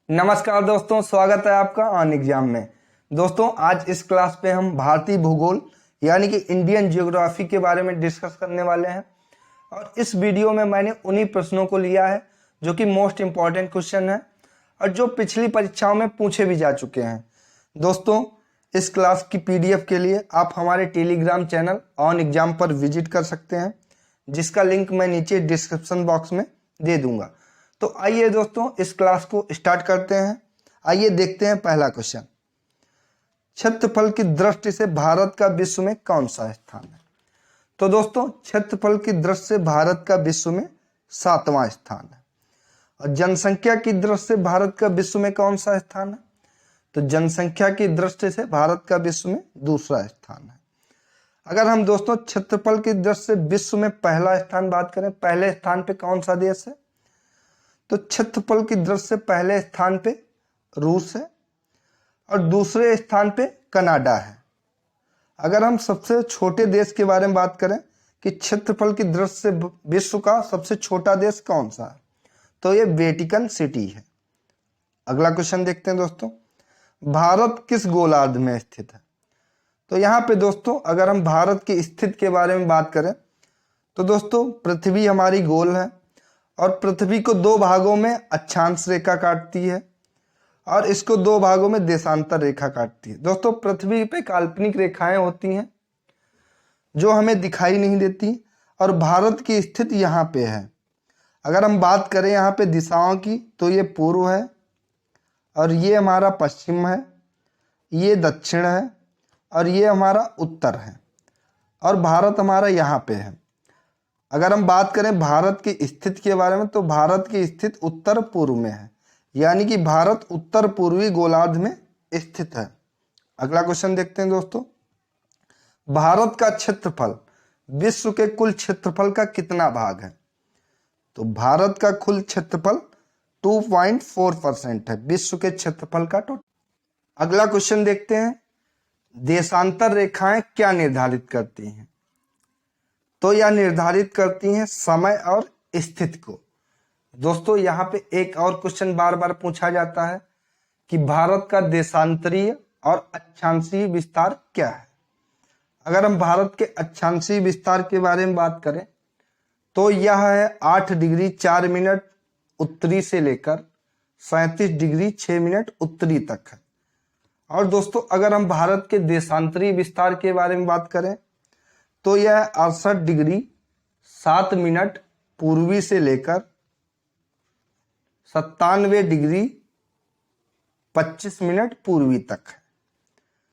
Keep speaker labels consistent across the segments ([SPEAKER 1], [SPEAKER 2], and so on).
[SPEAKER 1] नमस्कार दोस्तों, स्वागत है आपका ऑन एग्जाम में। दोस्तों, आज इस क्लास पे हम भारतीय भूगोल यानी कि इंडियन ज्योग्राफी के बारे में डिस्कस करने वाले हैं। और इस वीडियो में मैंने उन्हीं प्रश्नों को लिया है जो कि मोस्ट इम्पॉर्टेंट क्वेश्चन है और जो पिछली परीक्षाओं में पूछे भी जा चुके हैं। दोस्तों, इस क्लास की पीडीएफ के लिए आप हमारे टेलीग्राम चैनल ऑन एग्जाम पर विजिट कर सकते हैं, जिसका लिंक मैं नीचे डिस्क्रिप्शन बॉक्स में दे दूंगा। तो आइए दोस्तों, इस क्लास को स्टार्ट करते हैं। आइए देखते हैं पहला क्वेश्चन। क्षेत्रफल की दृष्टि से भारत का विश्व में कौन सा स्थान है? तो दोस्तों, क्षेत्रफल की दृष्टि से भारत का विश्व में 7वां स्थान है। और जनसंख्या की दृष्टि से भारत का विश्व में कौन सा स्थान है? तो जनसंख्या की दृष्टि से भारत का विश्व में दूसरा स्थान है। अगर हम दोस्तों क्षेत्रफल की दृष्टि से विश्व में पहला स्थान बात करें, पहले स्थान पे कौन सा देश है? तो क्षेत्रफल की दृष्टि से पहले स्थान पे रूस है और दूसरे स्थान पे कनाडा है। अगर हम सबसे छोटे देश के बारे में बात करें कि क्षेत्रफल की दृष्टि से विश्व का सबसे छोटा देश कौन सा है, तो ये वेटिकन सिटी है। अगला क्वेश्चन देखते हैं दोस्तों, भारत किस गोलार्ध में स्थित है? तो यहाँ पे दोस्तों अगर हम भारत की स्थिति के बारे में बात करें तो दोस्तों पृथ्वी हमारी गोल है और पृथ्वी को दो भागों में अक्षांश रेखा काटती है और इसको दो भागों में देशांतर रेखा काटती है। दोस्तों, पृथ्वी पे काल्पनिक रेखाएं होती हैं जो हमें दिखाई नहीं देती और भारत की स्थिति यहाँ पे है। अगर हम बात करें यहाँ पे दिशाओं की तो ये पूर्व है और ये हमारा पश्चिम है, ये दक्षिण है और ये हमारा उत्तर है और भारत हमारा यहाँ पे है। अगर हम बात करें भारत की स्थिति के बारे में तो भारत की स्थिति उत्तर पूर्व में है, यानी कि भारत उत्तर पूर्वी गोलार्ध में स्थित है। अगला क्वेश्चन देखते हैं दोस्तों, भारत का क्षेत्रफल विश्व के कुल क्षेत्रफल का कितना भाग है? तो भारत का कुल क्षेत्रफल 2.4% है विश्व के क्षेत्रफल का टोटल। अगला क्वेश्चन देखते हैं, देशांतर रेखाएं क्या निर्धारित करती हैं? तो यह निर्धारित करती हैं समय और स्थिति को। दोस्तों, यहाँ पे एक और क्वेश्चन बार बार पूछा जाता है कि भारत का देशांतरीय और अक्षांशीय विस्तार क्या है? अगर हम भारत के अक्षांशीय विस्तार के बारे में बात करें तो यह है 8 डिग्री 4 मिनट उत्तरी से लेकर 37 डिग्री 6 मिनट उत्तरी तक है। और दोस्तों अगर हम भारत के देशांतरीय विस्तार के बारे में बात करें तो यह 68 डिग्री 7 मिनट पूर्वी से लेकर 97 डिग्री 25 मिनट पूर्वी तक है।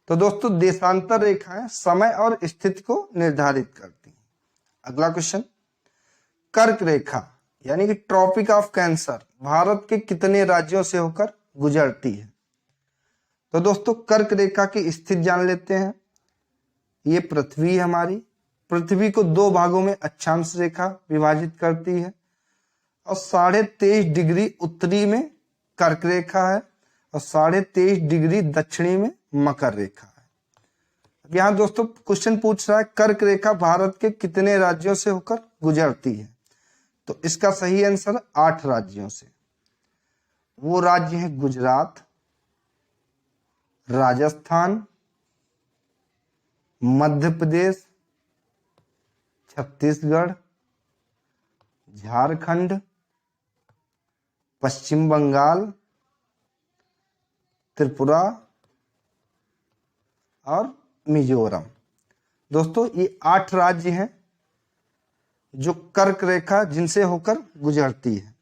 [SPEAKER 1] तो दोस्तों देशांतर रेखाएं समय और स्थिति को निर्धारित करती हैं। अगला क्वेश्चन, कर्क रेखा यानी कि ट्रॉपिक ऑफ कैंसर भारत के कितने राज्यों से होकर गुजरती है? तो दोस्तों कर्क रेखा की स्थिति जान लेते हैं। ये पृथ्वी हमारी, पृथ्वी को दो भागों में अक्षांश रेखा विभाजित करती है और 23.5 डिग्री उत्तरी में कर्क रेखा है और 23.5 डिग्री दक्षिणी में मकर रेखा है। अब यहाँ दोस्तों क्वेश्चन पूछ रहा है कर्क रेखा भारत के कितने राज्यों से होकर गुजरती है? तो इसका सही आंसर 8 राज्यों से। वो राज्य है गुजरात, राजस्थान, मध्य प्रदेश, छत्तीसगढ़, झारखंड, पश्चिम बंगाल, त्रिपुरा और मिजोरम। दोस्तों ये 8 राज्य हैं जो कर्क रेखा जिनसे होकर गुजरती है।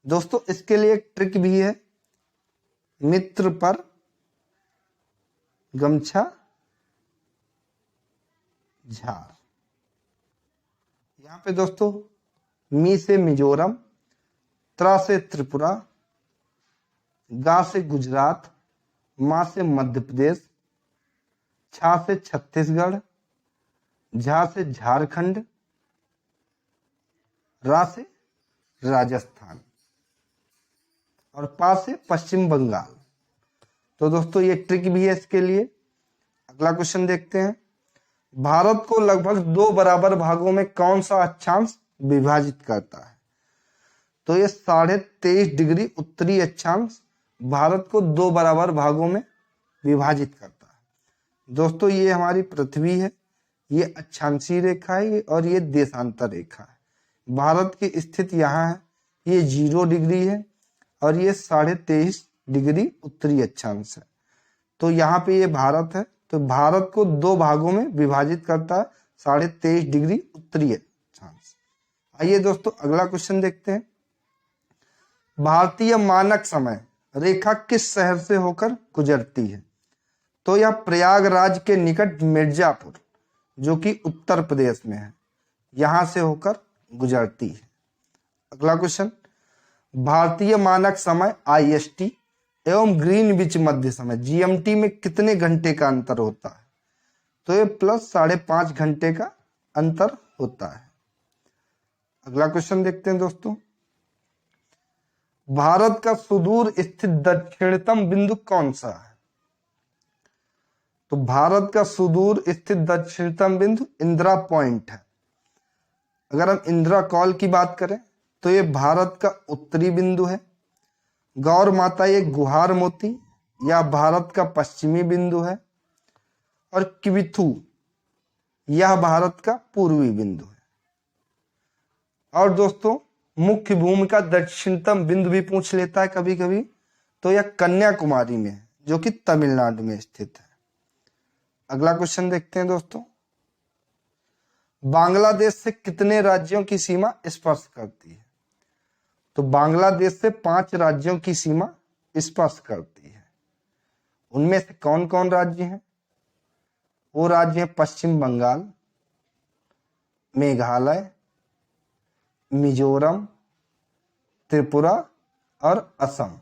[SPEAKER 1] दोस्तों इसके लिए एक ट्रिक भी है, मित्र पर गमछा झार। यहाँ पे दोस्तों मी से मिजोरम, त्रा से त्रिपुरा, गा से गुजरात, मा से मध्य प्रदेश, छा से छत्तीसगढ़, झा से झारखंड, रा से राजस्थान और पा से पश्चिम बंगाल। तो दोस्तों ये ट्रिक भी है इसके लिए। अगला क्वेश्चन देखते हैं, भारत को लगभग 2 बराबर भागों में कौन सा अक्षांश विभाजित करता है? तो ये 23.5 डिग्री उत्तरी अक्षांश भारत को 2 बराबर भागों में विभाजित करता है। दोस्तों ये हमारी पृथ्वी है, ये अक्षांशीय रेखा है और ये देशांतर रेखा है। भारत की स्थिति यहाँ है, ये 0 डिग्री है और ये 23.5 डिग्री उत्तरी अक्षांश है। तो यहाँ पे ये भारत है, तो भारत को 2 भागों में विभाजित करता है 23.5 डिग्री उत्तरी अक्षांश। आइए दोस्तों अगला क्वेश्चन देखते हैं। भारतीय मानक समय रेखा किस शहर से होकर गुजरती है? तो यह प्रयागराज के निकट मिर्जापुर, जो कि उत्तर प्रदेश में है, यहां से होकर गुजरती है। अगला क्वेश्चन, भारतीय मानक समय IST एवं ग्रीनविच मध्य समय GMT में कितने घंटे का अंतर होता है? तो ये प्लस 5.5 घंटे का अंतर होता है। अगला क्वेश्चन देखते हैं दोस्तों। भारत का सुदूर स्थित दक्षिणतम बिंदु कौन सा है? तो भारत का सुदूर स्थित दक्षिणतम बिंदु इंदिरा पॉइंट है। अगर हम इंदिरा कॉल की बात करें तो ये भारत का उत्तरी बिंदु है। गौर माता ये गुहार मोती या भारत का पश्चिमी बिंदु है और किबिथु यह भारत का पूर्वी बिंदु है। और दोस्तों मुख्य भूमि का दक्षिणतम बिंदु भी पूछ लेता है कभी कभी, तो यह कन्याकुमारी में है, जो कि तमिलनाडु में स्थित है। अगला क्वेश्चन देखते हैं दोस्तों। बांग्लादेश से कितने राज्यों की सीमा स्पर्श करती है? तो बांग्लादेश से 5 राज्यों की सीमा स्पर्श करती है। उनमें से कौन कौन राज्य हैं? वो राज्य हैं पश्चिम बंगाल, मेघालय, मिजोरम, त्रिपुरा और असम।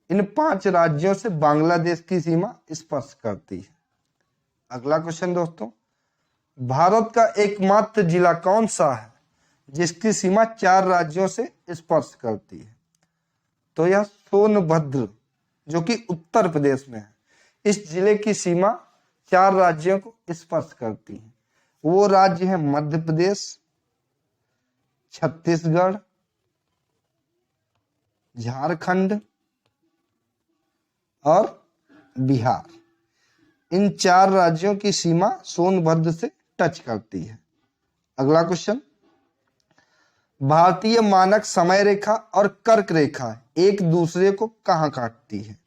[SPEAKER 1] इन 5 राज्यों से बांग्लादेश की सीमा स्पर्श करती है। अगला क्वेश्चन दोस्तों, भारत का एकमात्र जिला कौन सा है जिसकी सीमा 4 राज्यों से स्पर्श करती है? तो यह सोनभद्र, जो कि उत्तर प्रदेश में है। इस जिले की सीमा 4 राज्यों को स्पर्श करती है। वो राज्य है मध्य प्रदेश, छत्तीसगढ़, झारखंड और बिहार। इन 4 राज्यों की सीमा सोनभद्र से टच करती है। अगला क्वेश्चन, भारतीय मानक समय रेखा और कर्क रेखा एक दूसरे को कहां काटती है?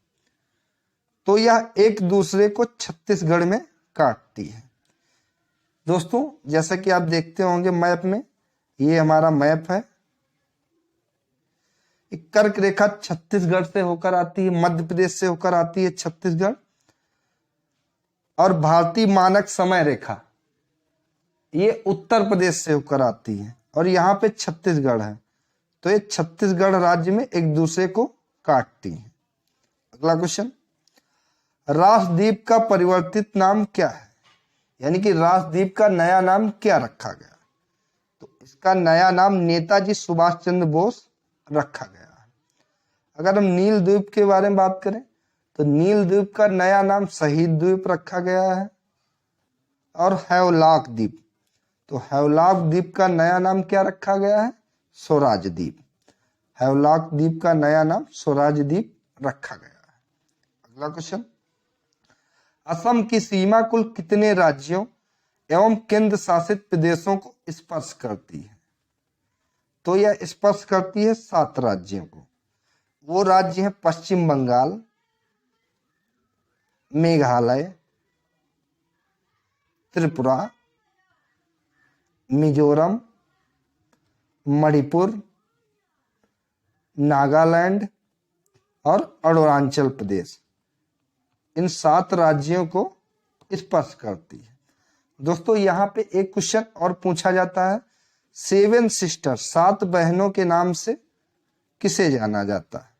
[SPEAKER 1] तो यह एक दूसरे को छत्तीसगढ़ में काटती है। दोस्तों जैसा कि आप देखते होंगे मैप में, ये हमारा मैप है। कर्क रेखा छत्तीसगढ़ से होकर आती है, मध्य प्रदेश से होकर आती है छत्तीसगढ़। और भारतीय मानक समय रेखा ये उत्तर प्रदेश से होकर आती है और यहाँ पे छत्तीसगढ़ है, तो ये छत्तीसगढ़ राज्य में एक दूसरे को काटती है। अगला क्वेश्चन, रासद्वीप का परिवर्तित नाम क्या है? यानी कि रासद्वीप का नया नाम क्या रखा गया? तो इसका नया नाम नेताजी सुभाष चंद्र बोस रखा गया है। अगर हम नील द्वीप के बारे में बात करें तो नील द्वीप का नया नाम शहीद द्वीप रखा गया है। और हैवलॉक द्वीप, तो हैवलॉक द्वीप का नया नाम क्या रखा गया है? स्वराज द्वीप। हैवलॉक द्वीप का नया नाम स्वराज द्वीप रखा गया है। अगला क्वेश्चन, असम की सीमा कुल कितने राज्यों एवं केंद्र शासित प्रदेशों को स्पर्श करती है? तो यह स्पर्श करती है 7 राज्यों को। वो राज्य है पश्चिम बंगाल, मेघालय, त्रिपुरा, मिजोरम, मणिपुर, नागालैंड और अरुणाचल प्रदेश। इन 7 राज्यों को स्पर्श करती है। दोस्तों यहाँ पे एक क्वेश्चन और पूछा जाता है, 7 सिस्टर 7 बहनों के नाम से किसे जाना जाता है?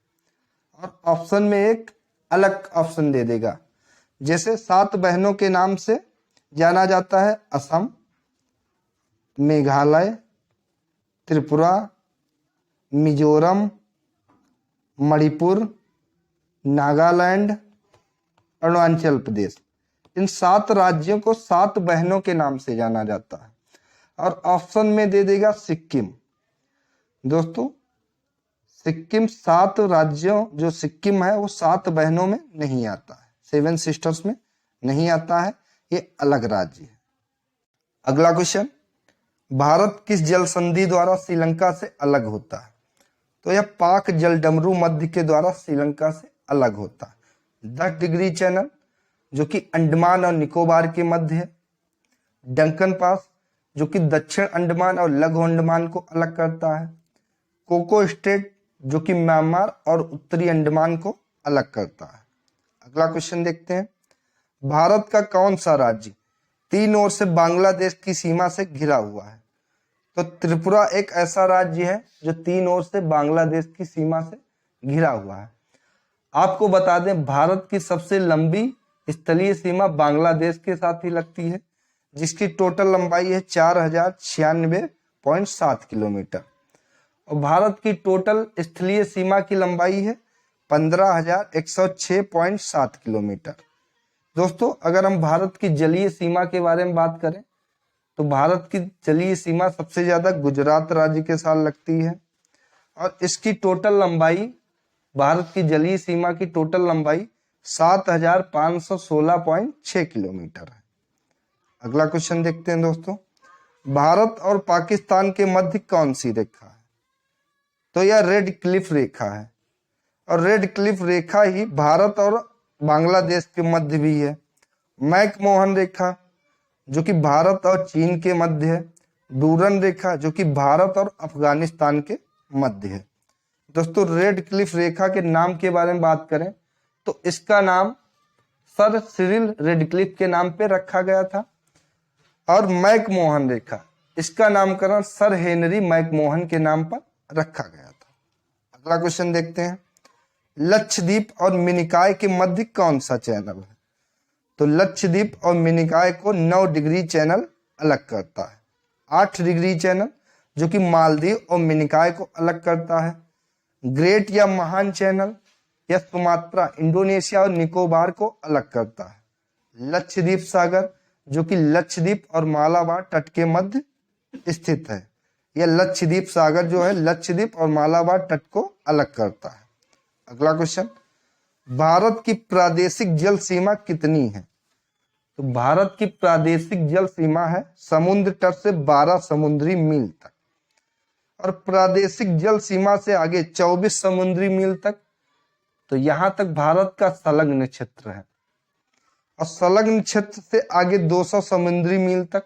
[SPEAKER 1] और ऑप्शन में एक अलग ऑप्शन दे देगा। जैसे 7 बहनों के नाम से जाना जाता है असम, मेघालय, त्रिपुरा, मिजोरम, मणिपुर, नागालैंड, अरुणाचल प्रदेश। इन 7 राज्यों को 7 बहनों के नाम से जाना जाता है। और ऑप्शन में दे देगा सिक्किम। दोस्तों सिक्किम 7 राज्यों, जो सिक्किम है वो 7 बहनों में नहीं आता है, 7 सिस्टर्स में नहीं आता है, ये अलग राज्य है। अगला क्वेश्चन, भारत किस जल संधि द्वारा श्रीलंका से अलग होता है? तो यह पाक जलडमरू मध्य के द्वारा श्रीलंका से अलग होता है। 10 डिग्री चैनल जो कि अंडमान और निकोबार के मध्य है। डंकन पास जो कि दक्षिण अंडमान और लघु अंडमान को अलग करता है। कोको स्ट्रेट जो कि म्यांमार और उत्तरी अंडमान को अलग करता है। अगला क्वेश्चन देखते हैं, भारत का कौन सा राज्य 3 ओर से बांग्लादेश की सीमा से घिरा हुआ है? तो त्रिपुरा एक ऐसा राज्य है जो 3 ओर से बांग्लादेश की सीमा से घिरा हुआ है। आपको बता दें, भारत की सबसे लंबी स्थलीय सीमा बांग्लादेश के साथ ही लगती है, जिसकी टोटल लंबाई है 4096.7 किलोमीटर, और भारत की टोटल स्थलीय सीमा की लंबाई है 15,106.7 किलोमीटर। दोस्तों, अगर हम भारत की जलीय सीमा के बारे में बात करें तो भारत की जलीय सीमा सबसे ज्यादा गुजरात राज्य के साथ लगती है, और इसकी टोटल लंबाई, भारत की जलीय सीमा की टोटल लंबाई 7,516.6 किलोमीटर है। अगला क्वेश्चन देखते हैं दोस्तों, भारत और पाकिस्तान के मध्य कौन सी रेखा है? तो यह रेड क्लिफ रेखा है, और रेड क्लिफ रेखा ही भारत और बांग्लादेश के मध्य भी है। मैकमोहन रेखा जो कि भारत और चीन के मध्य है। डूरन रेखा जो कि भारत और अफगानिस्तान के मध्य है। दोस्तों, रेड क्लिफ रेखा के नाम के बारे में बात करें तो इसका नाम सर सिरिल रेडक्लिफ के नाम पे रखा गया था, और मैकमोहन रेखा, इसका नामकरण सर हेनरी मैकमोहन के नाम पर रखा गया था। अगला क्वेश्चन देखते हैं, लक्षद्वीप और मिनिकॉय के मध्य कौन सा चैनल है? तो लक्षद्वीप और मिनिकॉय को 9 डिग्री चैनल अलग करता है। 8 डिग्री चैनल जो कि मालदीव और मिनिकॉय को अलग करता है। ग्रेट या महान चैनल या सुमात्रा, इंडोनेशिया और निकोबार को अलग करता है। लक्षद्वीप सागर जो कि लक्षद्वीप और मालाबार तट के मध्य स्थित है। यह लक्षद्वीप सागर जो है लक्षद्वीप और मालाबार तट को अलग करता है। अगला क्वेश्चन, भारत की प्रादेशिक जल सीमा कितनी है? तो भारत की प्रादेशिक जल सीमा है समुद्र तट से 12 समुद्री मील तक, और प्रादेशिक जल सीमा से आगे 24 समुद्री मील तक। तो यहां तक भारत का संलग्न क्षेत्र है, और संलग्न क्षेत्र से आगे 200 समुद्री मील तक,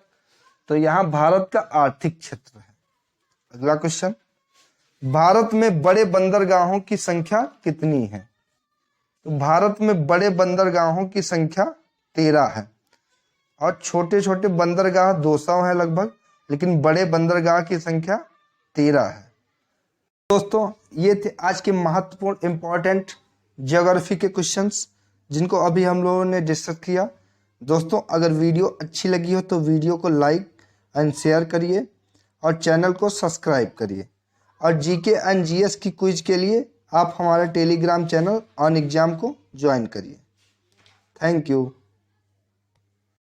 [SPEAKER 1] तो यहां भारत का आर्थिक क्षेत्र है। अगला क्वेश्चन, भारत में बड़े बंदरगाहों की संख्या कितनी है? तो भारत में बड़े बंदरगाहों की संख्या 13 है, और छोटे छोटे बंदरगाह 200 है लगभग, लेकिन बड़े बंदरगाह की संख्या 13 है। दोस्तों, ये थे आज के महत्वपूर्ण इंपॉर्टेंट ज्योग्राफी के क्वेश्चंस जिनको अभी हम लोगों ने डिस्कस किया। दोस्तों, अगर वीडियो अच्छी लगी हो तो वीडियो को लाइक एंड शेयर करिए, और चैनल को सब्सक्राइब करिए, और जीके एंड जीएस की क्विज के लिए आप हमारे टेलीग्राम चैनल ऑन एग्जाम को ज्वाइन करिए। Thank you.